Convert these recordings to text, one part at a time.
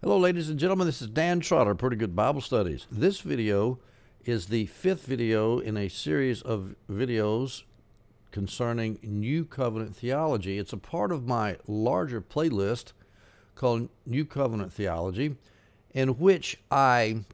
Hello, ladies and gentlemen. This is Dan Trotter, Pretty Good Bible Studies. This video is the fifth video in a series of videos concerning New Covenant Theology. It's a part of my larger playlist called New Covenant Theology, in which I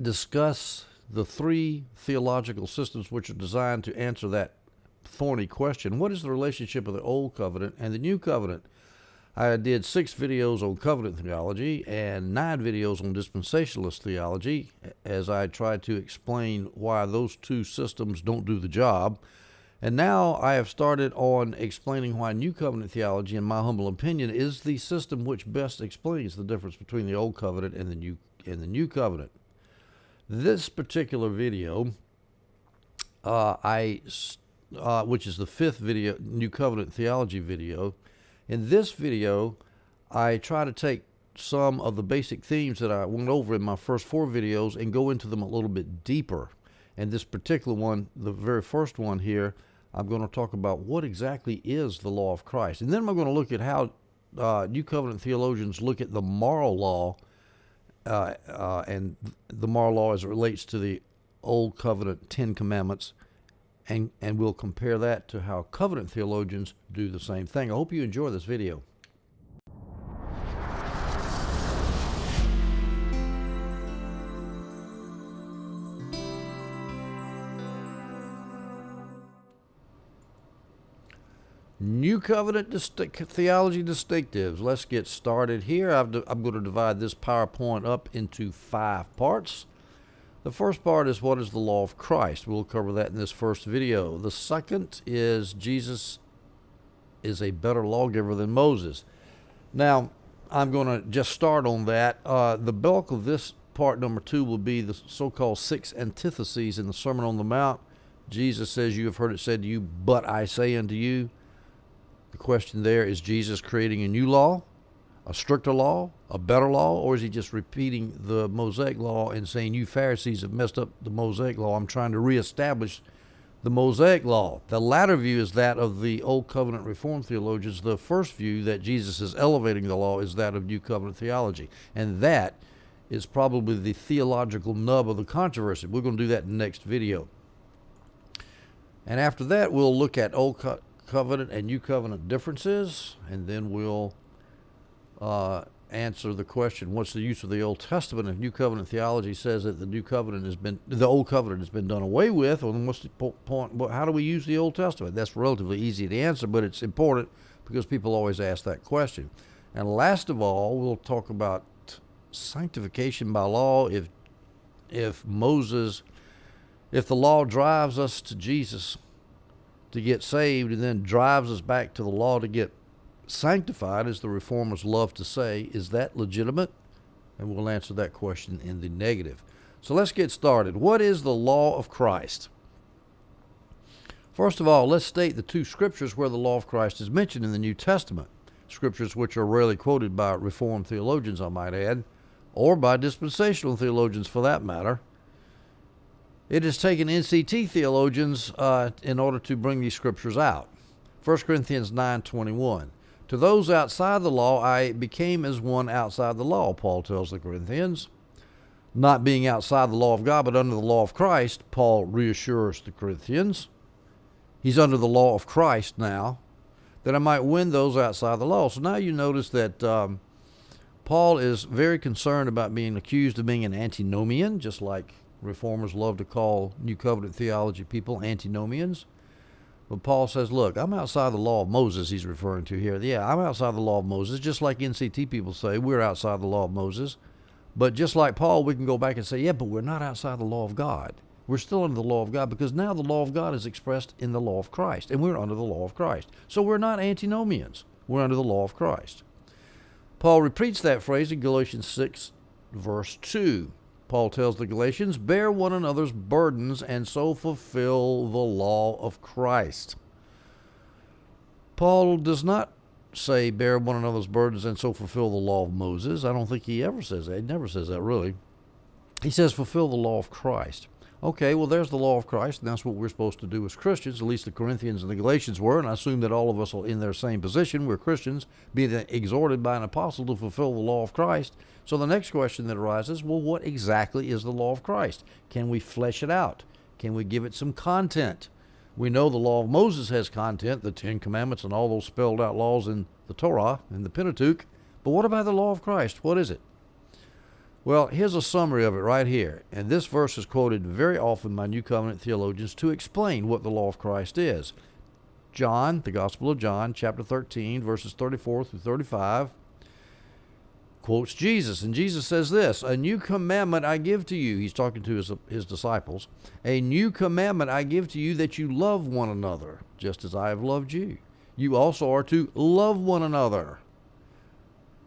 discuss the three theological systems which are designed to answer that thorny question: what is the relationship of the Old Covenant and the New Covenant? I did 6 videos on covenant theology and 9 videos on dispensationalist theology as I tried to explain why those two systems don't do the job. And now I have started on explaining why New Covenant theology, in my humble opinion, is the system which best explains the difference between the Old Covenant and the New Covenant. This particular video, which is the 5th video, New Covenant theology video. In this video, I try to take some of the basic themes that I went over in my first 4 videos and go into them a little bit deeper. And this particular one, the very first one here, I'm going to talk about what exactly is the law of Christ. And then I'm going to look at how New Covenant theologians look at the moral law and the moral law as it relates to the Old Covenant 10 Commandments. And we'll compare that to how covenant theologians do the same thing. I hope you enjoy this video. New Covenant theology distinctives. Let's get started here. I'm going to divide this PowerPoint up into 5 parts. The first part is what is the law of Christ. We'll cover that in this first video. The second is Jesus is a better lawgiver than Moses. Now, I'm going to just start on that. The bulk of this part number 2 will be the so-called 6 antitheses in the Sermon on the Mount. Jesus says, "You have heard it said to you, but I say unto you." The question there, is Jesus creating a new law, a stricter law, a better law, or is he just repeating the Mosaic law and saying, you Pharisees have messed up the Mosaic law, I'm trying to reestablish the Mosaic law? The latter view is that of the Old Covenant Reformed theologians. The first view, that Jesus is elevating the law, is that of New Covenant theology. And that is probably the theological nub of the controversy. We're going to do that in the next video. And after that, we'll look at Old Covenant and New Covenant differences, and then we'll answer the question, what's the use of the Old Testament? If New Covenant theology says that the Old Covenant has been done away with, well, then what's the point? How do we use the Old Testament? That's relatively easy to answer, but it's important because people always ask that question. And last of all, we'll talk about sanctification by law. If the law drives us to Jesus to get saved and then drives us back to the law to get sanctified, as the reformers love to say, is that legitimate? And we'll answer that question in the negative. So let's get started. What is the law of Christ? First of all, let's state the 2 scriptures where the law of Christ is mentioned in the New Testament. Scriptures which are rarely quoted by Reformed theologians, I might add, or by dispensational theologians for that matter. It has taken NCT theologians in order to bring these scriptures out. 1 Corinthians 9:21. To those outside the law, I became as one outside the law, Paul tells the Corinthians. Not being outside the law of God, but under the law of Christ, Paul reassures the Corinthians. He's under the law of Christ now, that I might win those outside the law. So now you notice that Paul is very concerned about being accused of being an antinomian, just like reformers love to call New Covenant theology people antinomians. But Paul says, look, I'm outside the law of Moses, he's referring to here. Yeah, I'm outside the law of Moses, just like NCT people say, we're outside the law of Moses. But just like Paul, we can go back and say, yeah, but we're not outside the law of God. We're still under the law of God, because now the law of God is expressed in the law of Christ, and we're under the law of Christ. So we're not antinomians. We're under the law of Christ. Paul repeats that phrase in Galatians 6, verse 2. Paul tells the Galatians, bear one another's burdens and so fulfill the law of Christ. Paul does not say bear one another's burdens and so fulfill the law of Moses. I don't think he ever says that. He never says that, really. He says fulfill the law of Christ. Okay, well, there's the law of Christ, and that's what we're supposed to do as Christians. At least the Corinthians and the Galatians were, and I assume that all of us are in their same position. We're Christians, being exhorted by an apostle to fulfill the law of Christ. So the next question that arises, well, what exactly is the law of Christ? Can we flesh it out? Can we give it some content? We know the law of Moses has content, the Ten Commandments and all those spelled out laws in the Torah, in the Pentateuch. But what about the law of Christ? What is it? Well, here's a summary of it right here. And this verse is quoted very often by New Covenant theologians to explain what the law of Christ is. John, the Gospel of John, chapter 13, verses 34 through 35, quotes Jesus. And Jesus says this, "A new commandment I give to you." He's talking to his disciples. "A new commandment I give to you, that you love one another, just as I have loved you. You also are to love one another.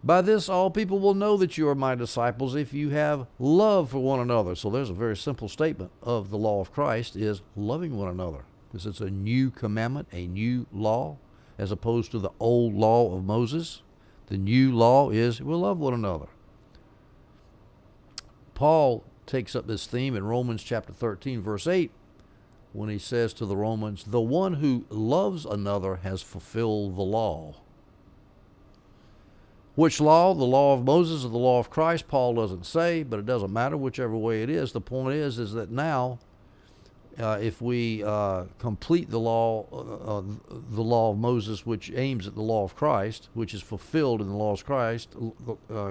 By this all people will know that you are my disciples, if you have love for one another." So there's a very simple statement of the law of Christ, is loving one another. Because it's a new commandment, a new law, as opposed to the old law of Moses. The new law is we'll love one another. Paul takes up this theme in Romans chapter 13, verse 8, when he says to the Romans, "The one who loves another has fulfilled the law." Which law? The law of Moses or the law of Christ? Paul doesn't say, but it doesn't matter whichever way it is. The point is that now, if we complete the law of Moses, which aims at the law of Christ, which is fulfilled in the law of Christ,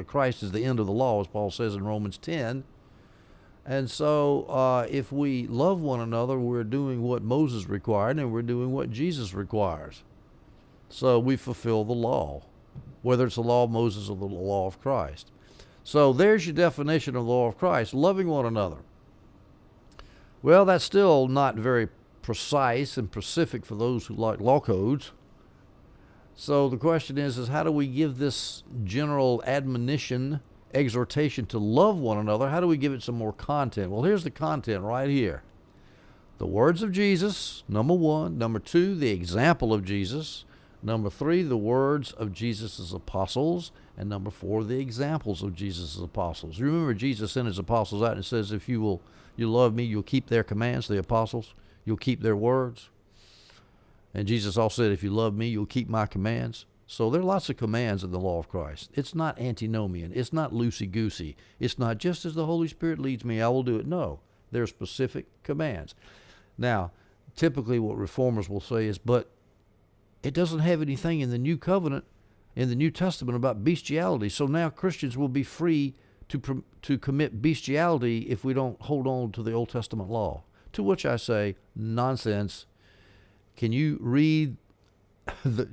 Christ is the end of the law, as Paul says in Romans 10. And so if we love one another, we're doing what Moses required, and we're doing what Jesus requires. So we fulfill the law, whether it's the law of Moses or the law of Christ. So there's your definition of the law of Christ, loving one another. Well, that's still not very precise and specific for those who like law codes. So the question is how do we give this general admonition, exhortation to love one another, how do we give it some more content? Well, here's the content right here. The words of Jesus, number one. Number two, the example of Jesus. Number three, the words of Jesus' apostles. And number four, the examples of Jesus' apostles. Remember, Jesus sent his apostles out and says, if you love me, you'll keep their commands, the apostles. You'll keep their words. And Jesus also said, if you love me, you'll keep my commands. So there are lots of commands in the law of Christ. It's not antinomian. It's not loosey-goosey. It's not just as the Holy Spirit leads me, I will do it. No, there are specific commands. Now, typically what reformers will say is, but it doesn't have anything in the New Covenant, in the New Testament, about bestiality. So now Christians will be free to commit bestiality if we don't hold on to the Old Testament law. To which I say, nonsense. Can you read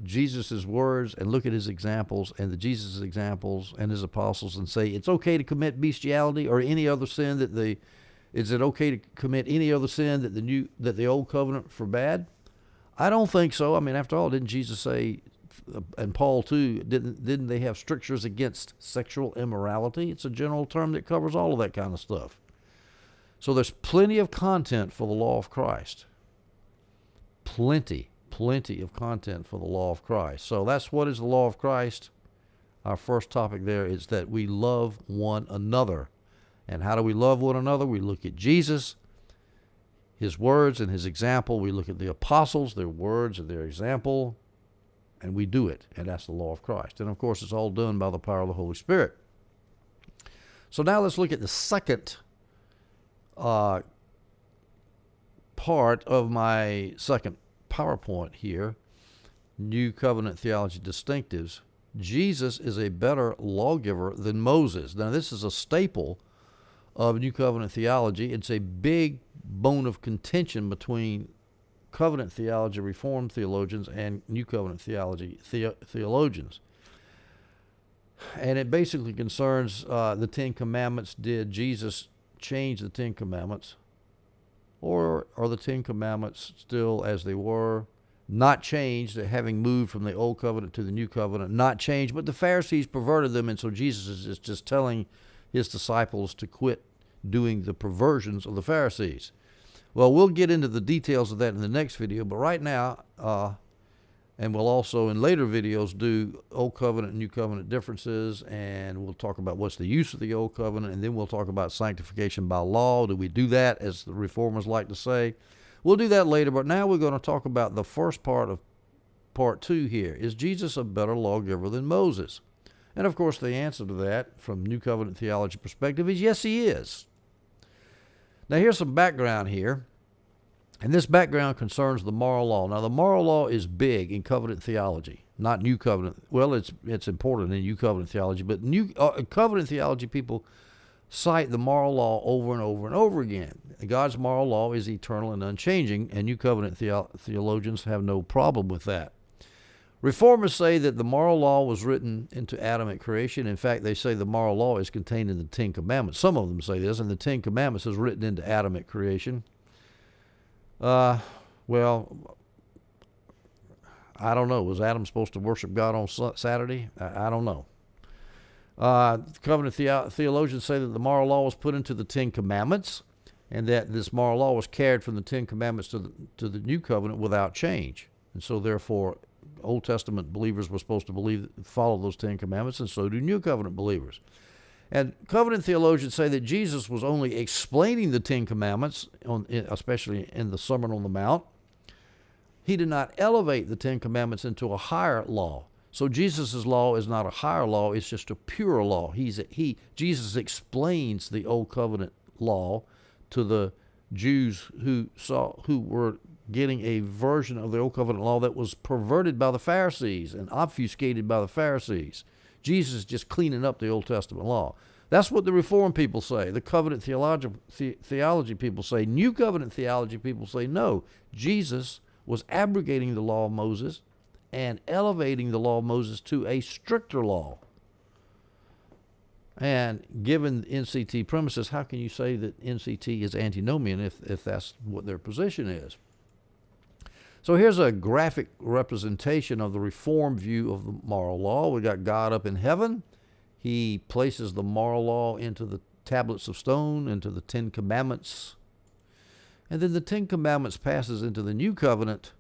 Jesus' words and look at his examples and the Jesus' examples and his apostles and say it's okay to commit bestiality or any other sin is it okay to commit any other sin that the Old Covenant forbade? I don't think so. I mean, after all, didn't Jesus say, and Paul too, didn't they have strictures against sexual immorality? It's a general term that covers all of that kind of stuff. So there's plenty of content for the law of Christ. Plenty of content for the law of Christ. So that's what is the law of Christ. Our first topic there is that we love one another. And how do we love one another? We look at Jesus, his words and his example. We look at the apostles, their words and their example, and we do it. And that's the law of Christ. And of course, it's all done by the power of the Holy Spirit. So now let's look at the second part of my second PowerPoint here, New Covenant Theology Distinctives. Jesus is a better lawgiver than Moses. Now, this is a staple of New Covenant theology. It's a big bone of contention between Covenant theology, Reformed theologians, and New Covenant theology theologians. And it basically concerns the Ten Commandments. Did Jesus change the Ten Commandments? Or are the Ten Commandments still as they were, not changed, having moved from the Old Covenant to the New Covenant, not changed, but the Pharisees perverted them, and so Jesus is just telling his disciples to quit doing the perversions of the Pharisees. Well, we'll get into the details of that in the next video, but right now, And we'll also, in later videos, do Old Covenant and New Covenant differences, and we'll talk about what's the use of the Old Covenant, and then we'll talk about sanctification by law. Do we do that, as the Reformers like to say? We'll do that later, but now we're going to talk about the first part of part 2 here. Is Jesus a better lawgiver than Moses? And, of course, the answer to that, from New Covenant theology perspective, is yes, he is. Now, here's some background here. And this background concerns the moral law. Now, the moral law is big in covenant theology, not New Covenant. Well, it's important in New Covenant theology, but New Covenant theology people cite the moral law over and over and over again. God's moral law is eternal and unchanging, and New Covenant theologians have no problem with that. Reformers say that the moral law was written into Adamic creation. In fact, they say the moral law is contained in the Ten Commandments. Some of them say this, and the Ten Commandments is written into Adamic creation. Well, I don't know. Was Adam supposed to worship God on Saturday? I don't know. Covenant theologians say that the moral law was put into the Ten Commandments, and that this moral law was carried from the Ten Commandments to the New Covenant without change. And so, therefore, Old Testament believers were supposed to follow those Ten Commandments, and so do New Covenant believers. And covenant theologians say that Jesus was only explaining the Ten Commandments, especially in the Sermon on the Mount. He did not elevate the Ten Commandments into a higher law. So Jesus' law is not a higher law, it's just a pure law. Jesus explains the Old Covenant law to the Jews who were getting a version of the Old Covenant law that was perverted by the Pharisees and obfuscated by the Pharisees. Jesus is just cleaning up the Old Testament law. That's what the Reformed people say. The Covenant theology people say. New Covenant theology people say, no, Jesus was abrogating the law of Moses and elevating the law of Moses to a stricter law. And given NCT premises, how can you say that NCT is antinomian if that's what their position is? So here's a graphic representation of the Reformed view of the moral law. We got God up in heaven. He places the moral law into the tablets of stone, into the Ten Commandments. And then the Ten Commandments passes into the New Covenant.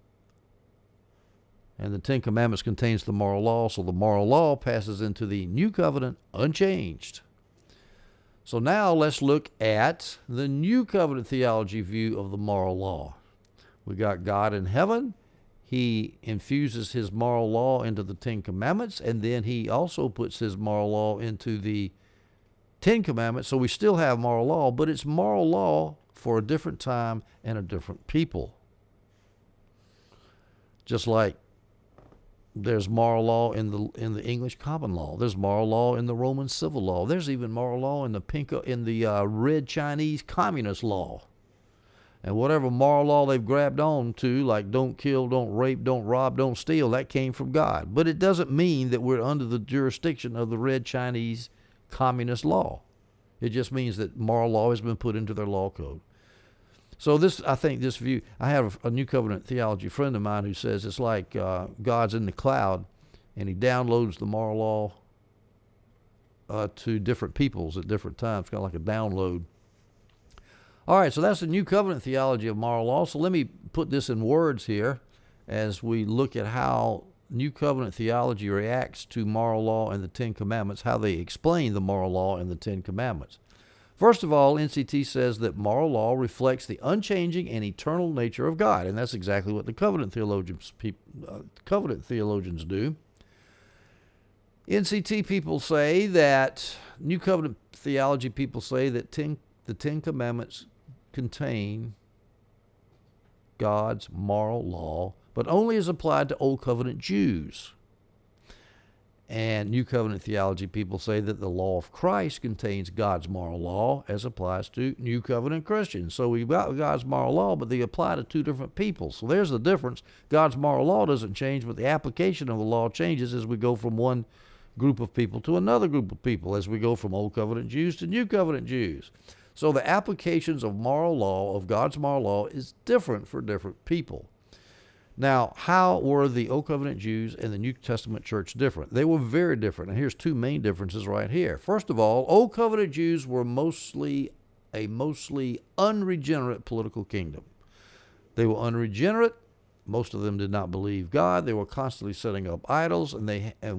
And the Ten Commandments contains the moral law, so the moral law passes into the New Covenant unchanged. So now let's look at the New Covenant theology view of the moral law. We got God in heaven. He infuses his moral law into the Ten Commandments, and then he also puts his moral law into the Ten Commandments. So we still have moral law, but it's moral law for a different time and a different people. Just like there's moral law in the English common law. There's moral law in the Roman civil law. There's even moral law in the Red Chinese communist law. And whatever moral law they've grabbed on to, like don't kill, don't rape, don't rob, don't steal, that came from God. But it doesn't mean that we're under the jurisdiction of the Red Chinese communist law. It just means that moral law has been put into their law code. So I think this view, I have a New Covenant theology friend of mine who says it's like God's in the cloud and he downloads the moral law to different peoples at different times, kind of like a download. All right, so that's the New Covenant theology of moral law. So let me put this in words here as we look at how New Covenant theology reacts to moral law and the Ten Commandments, how they explain the moral law and the Ten Commandments. First of all, NCT says that moral law reflects the unchanging and eternal nature of God, and that's exactly what the Covenant theologians do. NCT people say that, New Covenant theology people say that the Ten Commandments contain God's moral law, but only as applied to Old Covenant Jews. And New Covenant theology people say that the law of Christ contains God's moral law as applies to New Covenant Christians. So we've got God's moral law, but they apply to two different people. So there's the difference. God's moral law doesn't change, but the application of the law changes as we go from one group of people to another group of people, as we go from Old Covenant Jews to New Covenant Jews. So the applications of moral law, of God's moral law, is different for different people. Now, how were the Old Covenant Jews and the New Testament church different? They were very different, and here's two main differences right here. First of all, Old Covenant Jews were mostly unregenerate political kingdom. They were unregenerate, Most of them did not believe God. They were constantly setting up idols, and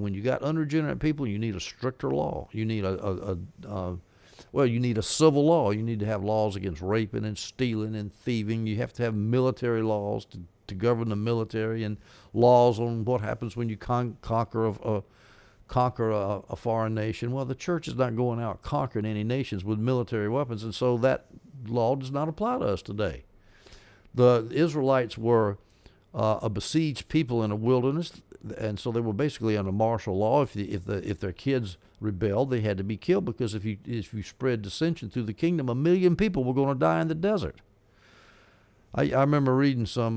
when you got unregenerate people, you need a stricter law. You need you need a civil law. You need to have laws against raping and stealing and thieving. You have to have military laws to govern the military, and laws on what happens when you conquer a foreign nation. Well, the church is not going out conquering any nations with military weapons, and so that law does not apply to us today. The Israelites were a besieged people in a wilderness, and so they were basically under martial law. If their kids rebelled, they had to be killed, because if you spread dissension through the kingdom, 1 million people were going to die in the desert. I remember reading some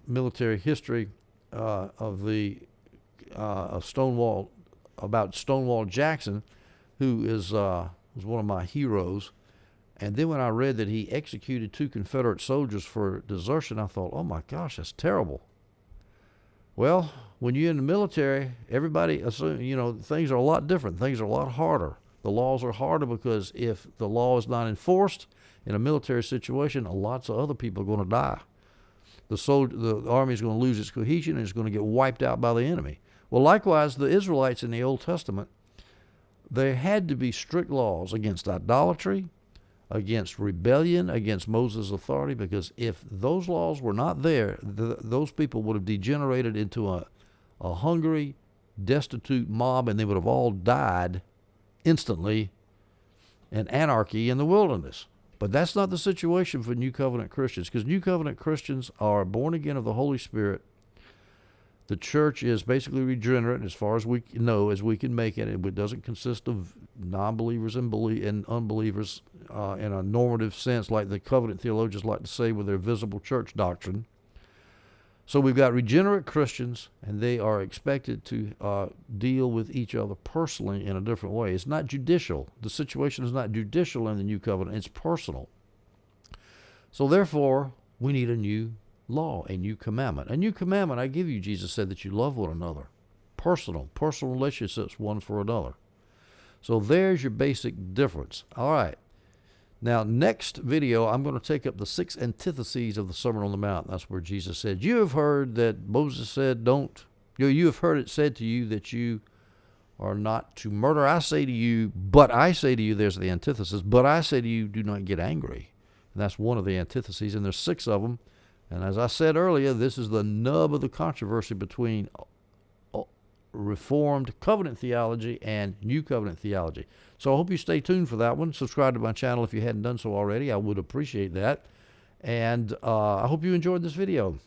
military history of the Stonewall Jackson, who was one of my heroes. And then when I read that he executed 2 Confederate soldiers for desertion, I thought, oh my gosh, that's terrible. Well, when you're in the military, everybody assumes, things are a lot different. Things are a lot harder. The laws are harder because if the law is not enforced in a military situation, lots of other people are going to die. The army is going to lose its cohesion, and it's going to get wiped out by the enemy. Well, likewise, the Israelites in the Old Testament, there had to be strict laws against idolatry, against rebellion, against Moses' authority, because if those laws were not there, those people would have degenerated into a hungry, destitute mob, and they would have all died instantly in anarchy in the wilderness. But that's not the situation for New Covenant Christians, because New Covenant Christians are born again of the Holy Spirit. The church is basically regenerate as far as we know, as we can make it. It doesn't consist of non-believers and unbelievers in a normative sense, like the covenant theologians like to say with their visible church doctrine. So we've got regenerate Christians, and they are expected to deal with each other personally in a different way. It's not judicial. The situation is not judicial in the new covenant. It's personal. So therefore, we need a new law, a new commandment. A new commandment I give you, Jesus said, that you love one another. Personal relationships one for another. So there's your basic difference. All right. Now, next video, I'm going to take up the 6 antitheses of the Sermon on the Mount. That's where Jesus said, you have heard that Moses said, you have heard it said to you that you are not to murder. I say to you, but I say to you, there's the antithesis, but I say to you, do not get angry. And that's one of the antitheses, and there's 6 of them. And as I said earlier, this is the nub of the controversy between Reformed Covenant Theology and New Covenant Theology. So I hope you stay tuned for that one. Subscribe to my channel if you hadn't done so already. I would appreciate that. And I hope you enjoyed this video.